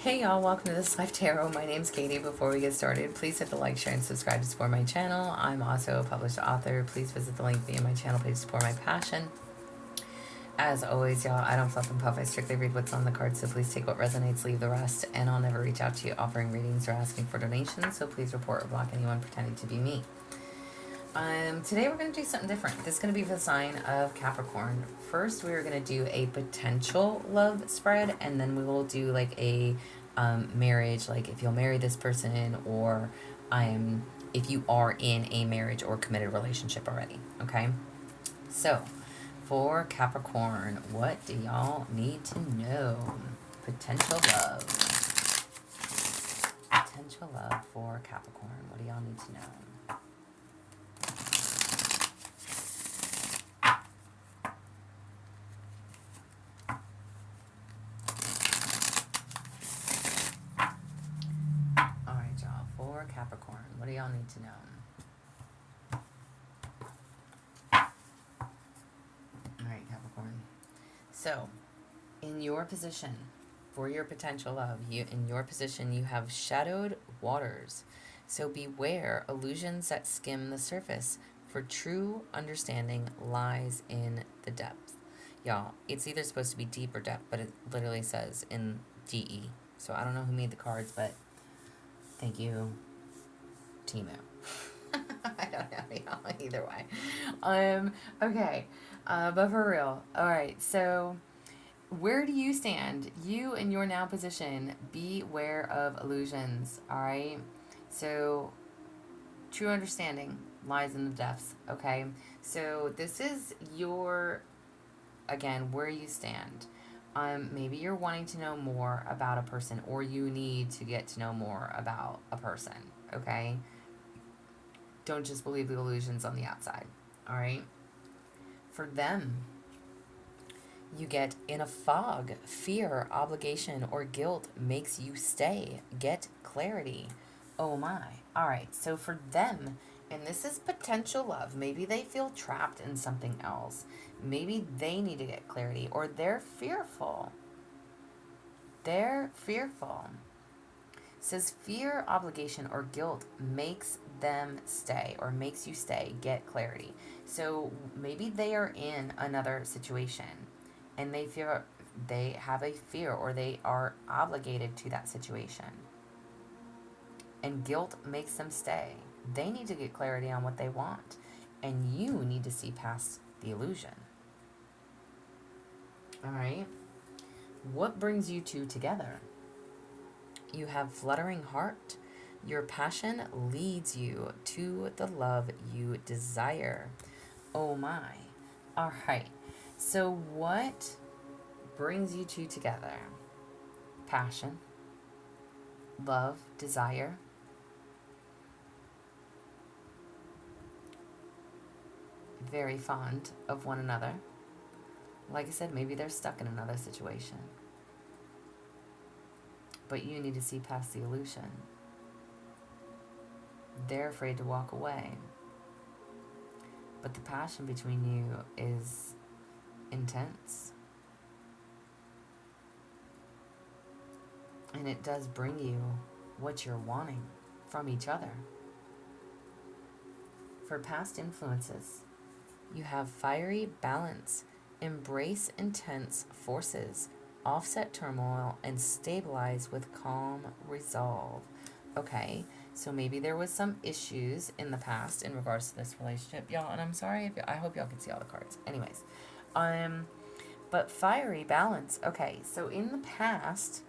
Hey y'all, welcome to This Life Tarot. My name's Katie. Before we get started, please hit the like, share, and subscribe to support my channel. I'm also a published author. Please visit the link via my channel page to support my passion. As always, y'all, I don't fluff and puff. I strictly read what's on the card, so please take what resonates, leave the rest, and I'll never reach out to you offering readings or asking for donations, so please report or block anyone pretending to be me. Today we're going to do something different. This is going to be for the sign of Capricorn. First, we're going to do a potential love spread, and then we will do like a marriage, like if you'll marry this person, or if you are in a marriage or committed relationship already. Okay, so for Capricorn, what do y'all need to know? Potential love. Potential love for Capricorn. What do y'all need to know? For Capricorn, what do y'all need to know? Alright, Capricorn. So, in your position, for your potential love, in your position, you have shadowed waters. So beware illusions that skim the surface, for true understanding lies in the depth. Y'all, it's either supposed to be deep or depth, but it literally says in DE. So I don't know who made the cards, but thank you, Timu. I don't know, y'all, either way. Okay, but for real. Alright, so where do you stand? You in your now position, beware of illusions, alright? So, true understanding lies in the depths, okay? So, this is your, again, where you stand. Maybe you're wanting to know more about a person, or you need to get to know more about a person, okay? Don't just believe the illusions on the outside, all right? For them, you get in a fog. Fear, obligation, or guilt makes you stay. Get clarity. Oh my. All right, so for them, and this is potential love, maybe they feel trapped in something else. Maybe they need to get clarity, or they're fearful. They're fearful. It says fear, obligation, or guilt makes them stay, or makes you stay. Get clarity. So maybe they are in another situation and they have a fear, or they are obligated to that situation, and guilt makes them stay. They need to get clarity on what they want, and you need to see past the illusion. All right, what brings you two together? You have fluttering heart. Your passion leads you to the love you desire. Oh my. All right, so what brings you two together? Passion, love, desire. Very fond of one another. Like I said, maybe they're stuck in another situation, but you need to see past the illusion. They're afraid to walk away, but the passion between you is intense, and it does bring you what you're wanting from each other. For past influences, you have fiery balance. Embrace intense forces. Offset turmoil and stabilize with calm resolve. Okay, so maybe there was some issues in the past in regards to this relationship, y'all, and I'm sorry if I hope y'all can see all the cards. Anyways, but fiery balance. Okay, so in the past,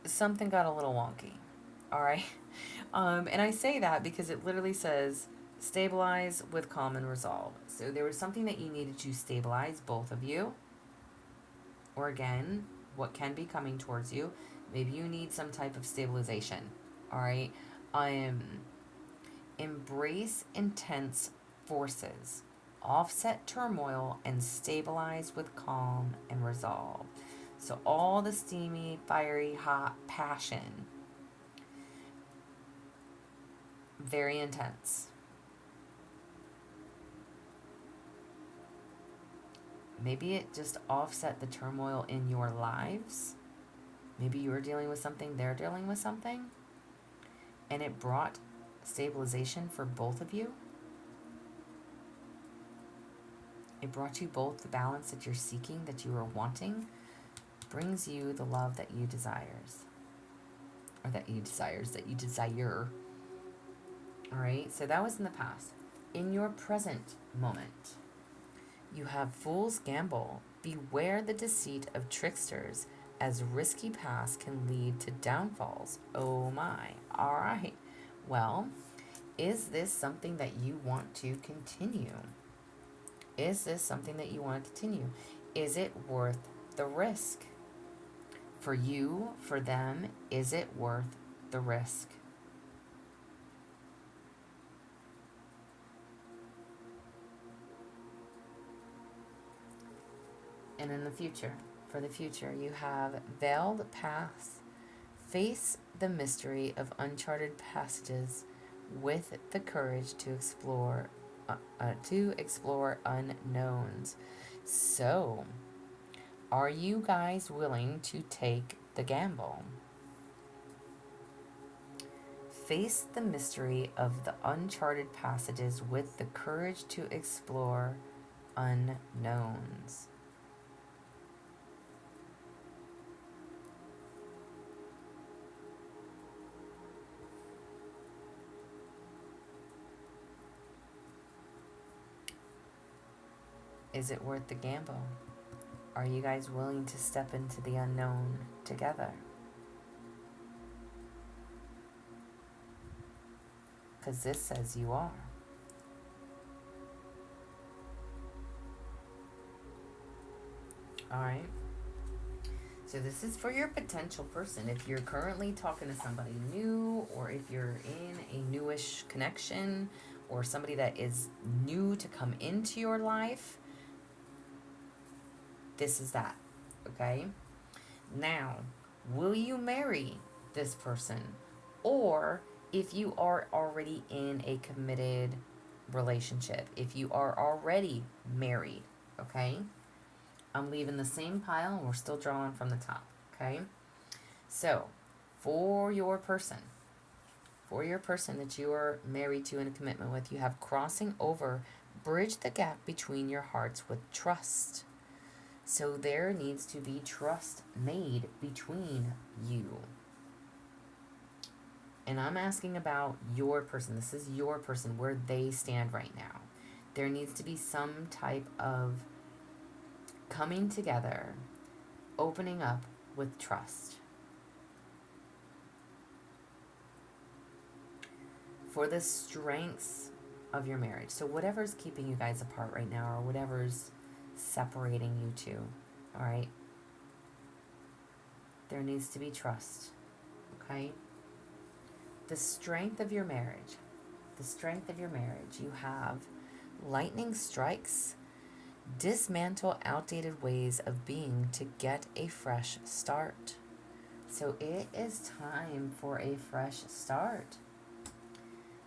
something got a little wonky. All right, and I say that because it literally says stabilize with calm and resolve. So there was something that you needed to stabilize, both of you, or again, what can be coming towards you. Maybe you need some type of stabilization. All right, embrace intense forces, offset turmoil, and stabilize with calm and resolve. So all the steamy, fiery, hot passion, very intense. Maybe it just offset the turmoil in your lives. Maybe you're dealing with something, they're dealing with something, and it brought stabilization for both of you. It brought you both the balance that you're seeking, that you are wanting, brings you the love that you desires. Or that you desire. Alright, so that was in the past. In your present moment, you have Fool's Gamble. Beware the deceit of tricksters, as risky paths can lead to downfalls. Oh my. Alright. Well, is this something that you want to continue? Is this something that you want to continue? Is it worth the risk? For you, for them, is it worth the risk? And in the future, for the future, you have Veiled Paths. Face the mystery of uncharted passages with the courage to explore unknowns. So, are you guys willing to take the gamble? Face the mystery of the uncharted passages with the courage to explore unknowns. Is it worth the gamble? Are you guys willing to step into the unknown together? Because this says you are. Alright. So this is for your potential person. If you're currently talking to somebody new, or if you're in a newish connection, or somebody that is new to come into your life, this is that, okay? Now, will you marry this person? Or if you are already in a committed relationship, if you are already married, okay? I'm leaving the same pile and we're still drawing from the top, okay? So, for your person that you are married to in a commitment with, you have crossing over, bridge the gap between your hearts with trust. So there needs to be trust made between you. And I'm asking about your person. This is your person, where they stand right now. There needs to be some type of coming together, opening up with trust. For the strengths of your marriage. So whatever's keeping you guys apart right now, or whatever's separating you two, all right? There needs to be trust, okay? The strength of your marriage. You have lightning strikes. Dismantle outdated ways of being to get a fresh start. So it is time for a fresh start.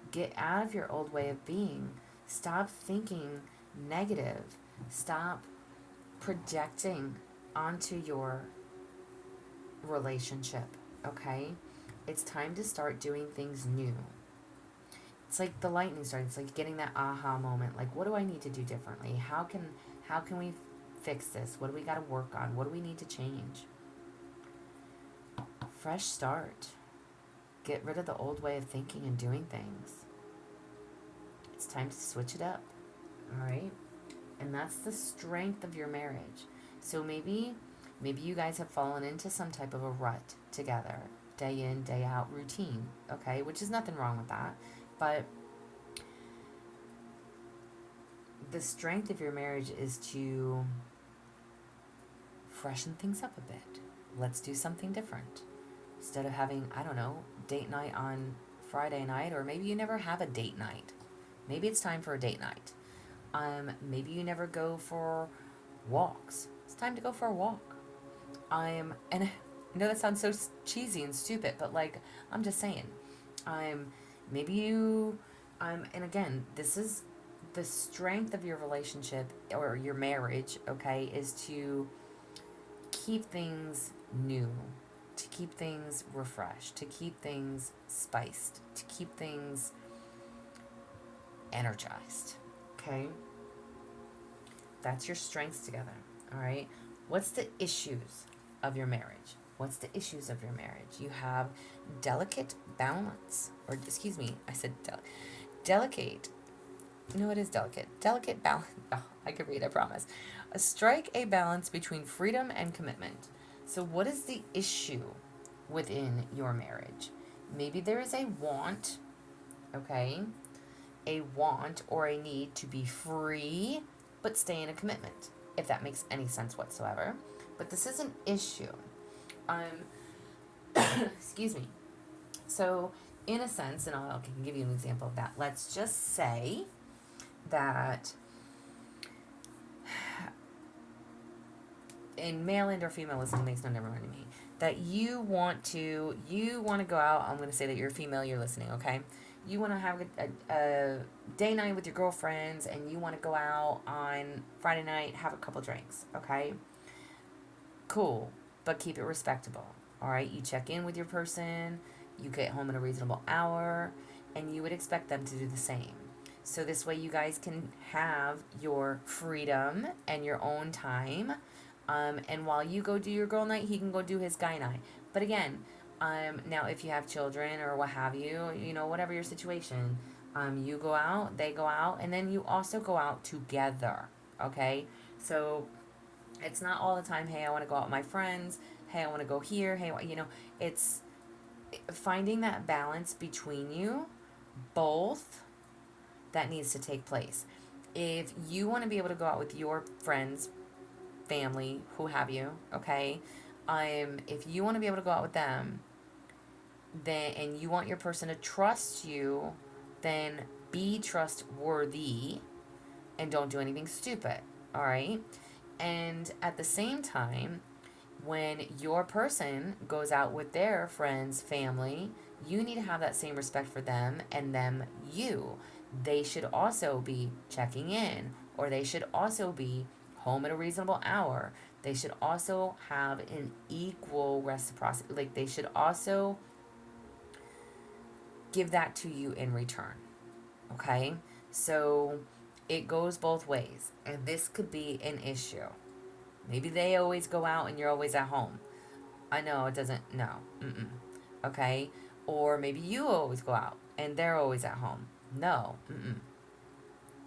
Get out of your old way of being. Stop thinking negative. Stop projecting onto your relationship, okay? It's time to start doing things new. It's like the lightning strike. It's like getting that aha moment. Like, what do I need to do differently? How can we fix this? What do we got to work on? What do we need to change? Fresh start. Get rid of the old way of thinking and doing things. It's time to switch it up, all right? And that's the strength of your marriage. So maybe you guys have fallen into some type of a rut together, day in, day out routine, okay? Which is nothing wrong with that. But the strength of your marriage is to freshen things up a bit. Let's do something different. Instead of having, I don't know, date night on Friday night, or maybe you never have a date night. Maybe it's time for a date night. Maybe you never go for walks. It's time to go for a walk. And I know that sounds so cheesy and stupid, but like, I'm just saying, maybe you, and again, this is the strength of your relationship or your marriage, okay, is to keep things new, to keep things refreshed, to keep things spiced, to keep things energized, okay? That's your strengths together, all right? What's the issues of your marriage? What's the issues of your marriage? You have delicate balance, or excuse me, I said delicate. No, it is delicate. Delicate balance. Oh, I could read, I promise. Strike a balance between freedom and commitment. So, what is the issue within your marriage? Maybe there is a want, okay? A want or a need to be free, but stay in a commitment, if that makes any sense whatsoever. But this is an issue. Excuse me. So, in a sense, and I can give you an example of that. Let's just say that in male and or female listening makes no difference to me. That you want to go out. I'm going to say that you're female. You're listening, okay? You want to have a day night with your girlfriends, and you want to go out on Friday night, have a couple drinks, okay? Cool, but keep it respectable. All right, you check in with your person, you get home at a reasonable hour, and you would expect them to do the same. So this way you guys can have your freedom and your own time. And while you go do your girl night, he can go do his guy night. But again, now if you have children or what have you, whatever your situation, you go out, they go out, and then you also go out together, okay? So it's not all the time, hey, I want to go out with my friends, hey, I want to go here, hey, it's finding that balance between you both that needs to take place. If you want to be able to go out with your friends, family, who have you, okay, if you want to be able to go out with them, then, and you want your person to trust you, then be trustworthy and don't do anything stupid, all right? And at the same time, when your person goes out with their friends, family, you need to have that same respect for them and them you. They should also be checking in, or they should also be home at a reasonable hour. They should also have an equal reciprocity. Like, they should also give that to you in return. Okay? So it goes both ways. And this could be an issue. Maybe they always go out and you're always at home. I know it doesn't, no. Mm-mm. Okay? Or maybe you always go out and they're always at home. No. Mm-mm.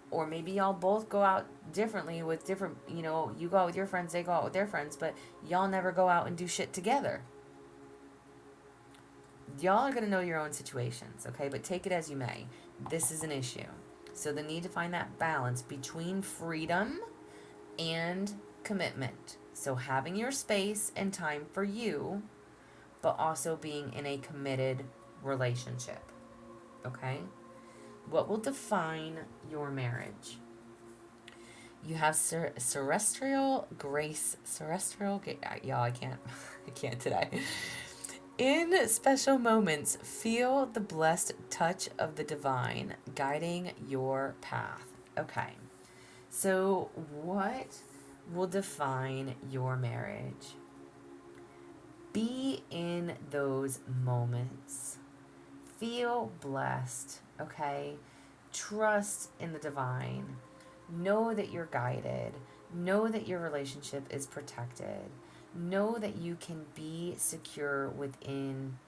Or maybe y'all both go out differently with different, you go out with your friends, they go out with their friends, but y'all never go out and do shit together. Y'all are going to know your own situations, okay? But take it as you may. This is an issue. So the need to find that balance between freedom and commitment. So having your space and time for you, but also being in a committed relationship, okay? What will define your marriage? You have celestial grace. Y'all, I can't today. In special moments, feel the blessed touch of the divine guiding your path. Okay, so what will define your marriage? Be in those moments. Feel blessed, okay? Trust in the divine. Know that you're guided. Know that your relationship is protected. Know that you can be secure within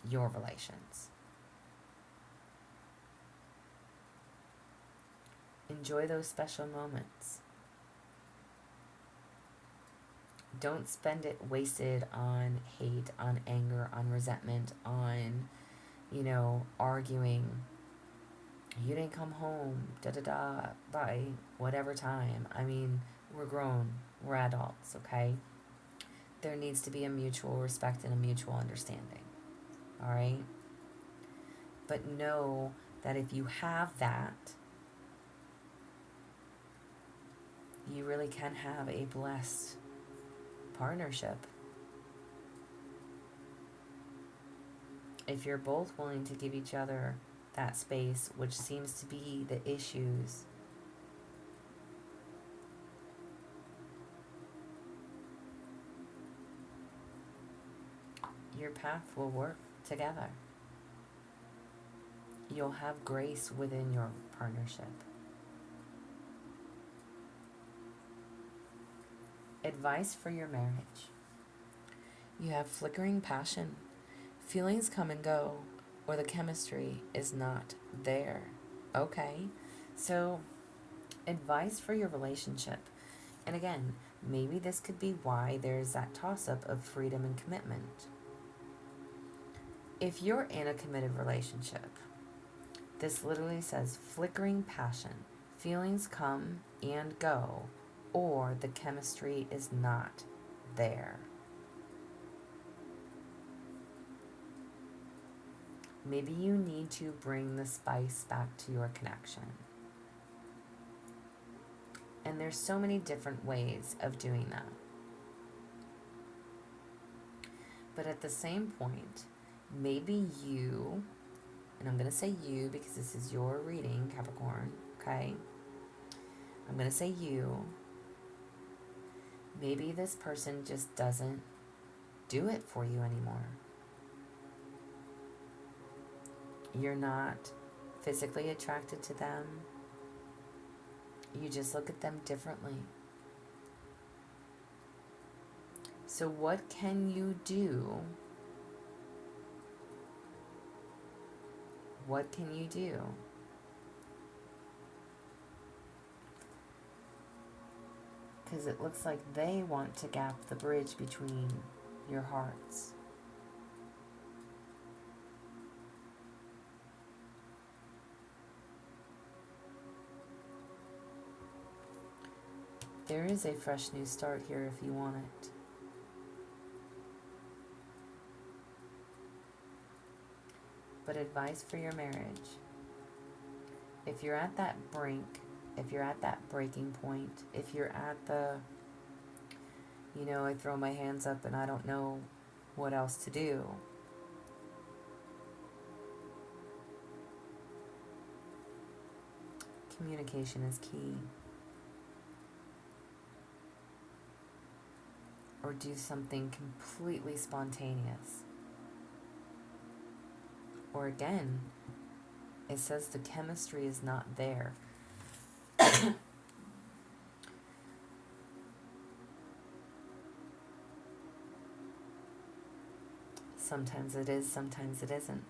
your relations. Enjoy those special moments. Don't spend it wasted on hate, on anger, on resentment, on, arguing. You didn't come home, by whatever time. I mean, we're grown. We're adults, okay? There needs to be a mutual respect and a mutual understanding, all right? But know that if you have that, you really can have a blessed partnership. If you're both willing to give each other that space, which seems to be the issues. Your path will work together. You'll have grace within your partnership. Advice for your marriage. You have flickering passion. Feelings come and go, or the chemistry is not there. Okay, so advice for your relationship. And again, maybe this could be why there's that toss-up of freedom and commitment. If you're in a committed relationship, this literally says flickering passion. Feelings come and go, or the chemistry is not there. Maybe you need to bring the spice back to your connection. And there's so many different ways of doing that. But at the same point, maybe you, and I'm going to say you because this is your reading, Capricorn, okay? I'm going to say you. Maybe this person just doesn't do it for you anymore. You're not physically attracted to them. You just look at them differently. So what can you do? What can you do? Because it looks like they want to gap the bridge between your hearts. There is a fresh new start here if you want it. But advice for your marriage. If you're at that brink, if you're at that breaking point, if you're at the, I throw my hands up and I don't know what else to do. Communication is key. Or do something completely spontaneous. Or again, it says the chemistry is not there. Sometimes it is, sometimes it isn't.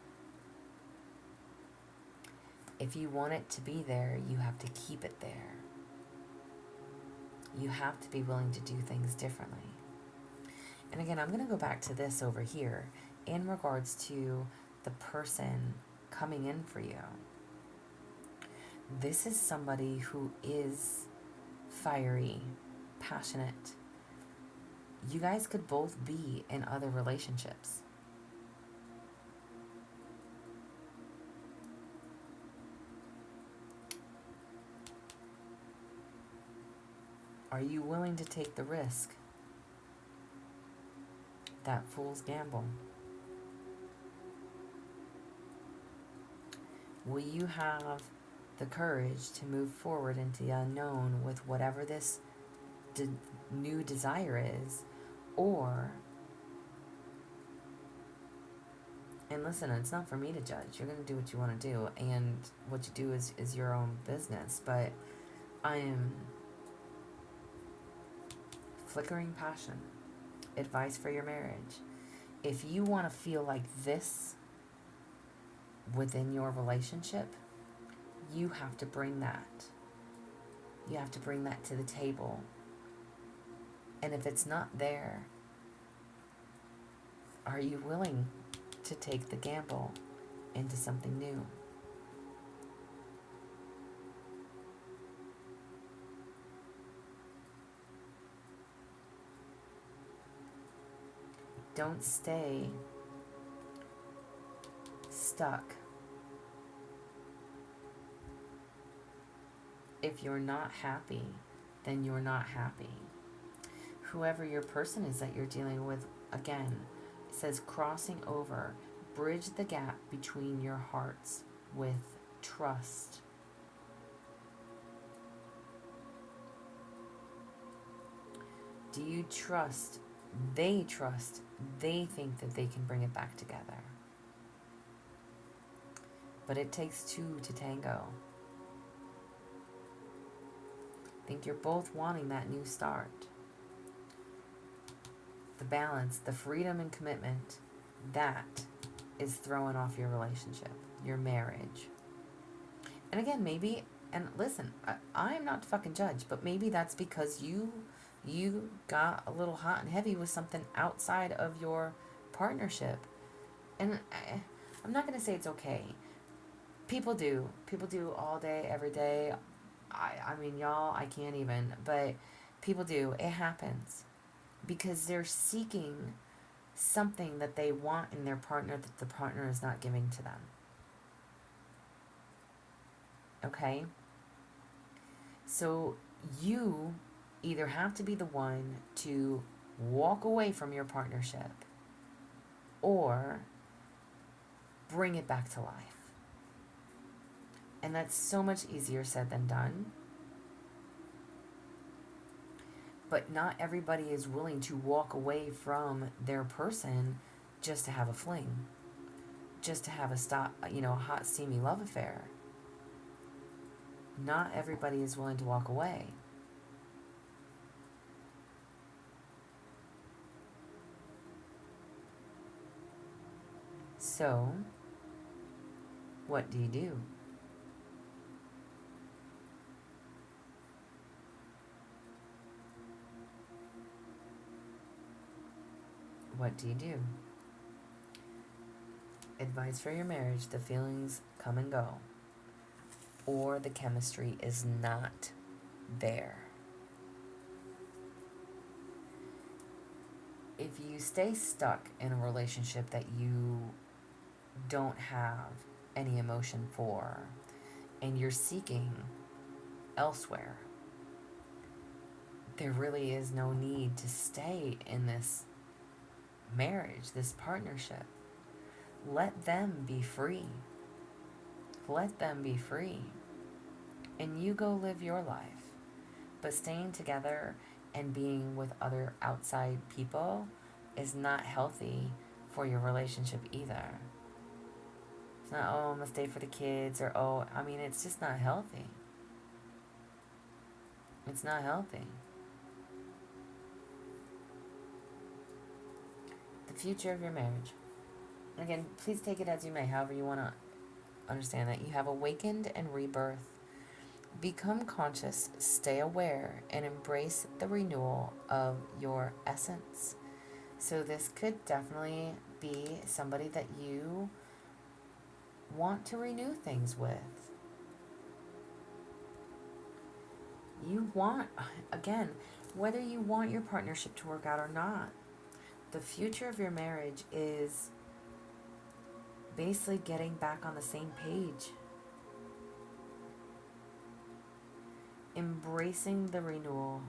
If you want it to be there, you have to keep it there. You have to be willing to do things differently. And again, I'm going to go back to this over here in regards to the person coming in for you. This is somebody who is fiery, passionate. You guys could both be in other relationships. Are you willing to take the risk? That fool's gamble. Will you have the courage to move forward into the unknown with whatever this new desire is? Or, and listen, it's not for me to judge. You're going to do what you want to do, and what you do is your own business. But I am flickering passion. Advice for your marriage. If you want to feel like this within your relationship, you have to bring that. You have to bring that to the table. And if it's not there, are you willing to take the gamble into something new? Don't stay stuck. If you're not happy, then you're not happy. Whoever your person is that you're dealing with, again, it says crossing over, bridge the gap between your hearts. with trust. Do you trust? They trust. They think that they can bring it back together. But it takes two to tango. I think you're both wanting that new start. The balance, the freedom and commitment, that is throwing off your relationship, your marriage. And again, maybe, and listen, I'm not to fucking judge, but maybe that's because you got a little hot and heavy with something outside of your partnership. And I'm not going to say it's okay. People do all day, every day. I mean, y'all, I can't even, but people do. It happens because they're seeking something that they want in their partner that the partner is not giving to them. Okay? So you either have to be the one to walk away from your partnership or bring it back to life. And that's so much easier said than done. But not everybody is willing to walk away from their person just to have a fling, just to have a hot, steamy love affair. Not everybody is willing to walk away. So, what do you do? What do you do? Advice for your marriage: the feelings come and go, or the chemistry is not there. If you stay stuck in a relationship that you don't have any emotion for, and you're seeking elsewhere, there really is no need to stay in this marriage, this partnership. Let them be free. Let them be free. And you go live your life. But staying together and being with other outside people is not healthy for your relationship either. It's not, oh, I'm going to stay for the kids, or, it's just not healthy. It's not healthy. The future of your marriage. Again, please take it as you may, however you want to understand that. You have awakened and rebirth. Become conscious, stay aware, and embrace the renewal of your essence. So this could definitely be somebody that you want to renew things with. You want, again, whether you want your partnership to work out or not, the future of your marriage is basically getting back on the same page. Embracing the renewal.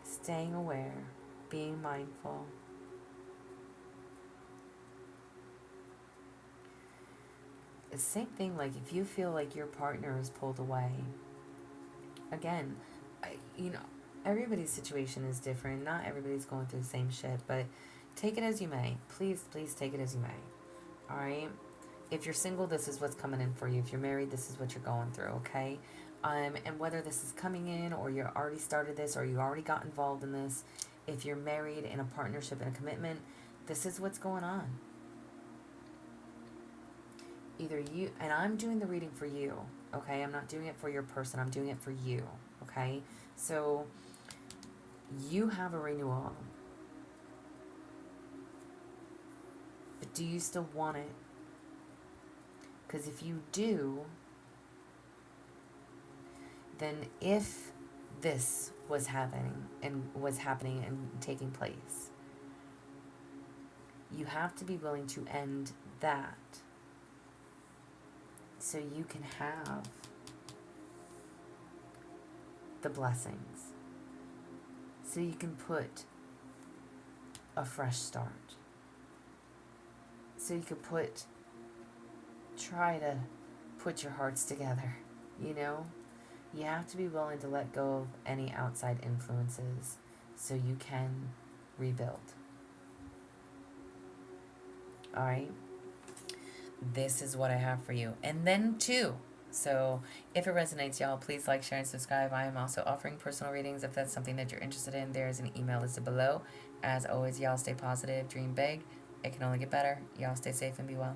Staying aware. Being mindful. The same thing, like if you feel like your partner is pulled away. Again, everybody's situation is different. Not everybody's going through the same shit, but take it as you may. Please take it as you may. Alright? If you're single, this is what's coming in for you. If you're married, this is what you're going through, okay? And whether this is coming in, or you already started this, or you already got involved in this, if you're married in a partnership and a commitment, this is what's going on. Either you, and I'm doing the reading for you, okay? I'm not doing it for your person, I'm doing it for you, okay? So, you have a renewal. But do you still want it? Because if you do, then if this was happening and taking place, you have to be willing to end that so you can have the blessings, so you can put a fresh start. So you could try to put your hearts together, you know? You have to be willing to let go of any outside influences so you can rebuild. All right? This is what I have for you. And then, too, so if it resonates, y'all, please like, share, and subscribe. I am also offering personal readings if that's something that you're interested in. There's an email listed below. As always, y'all stay positive, dream big. It can only get better. Y'all stay safe and be well.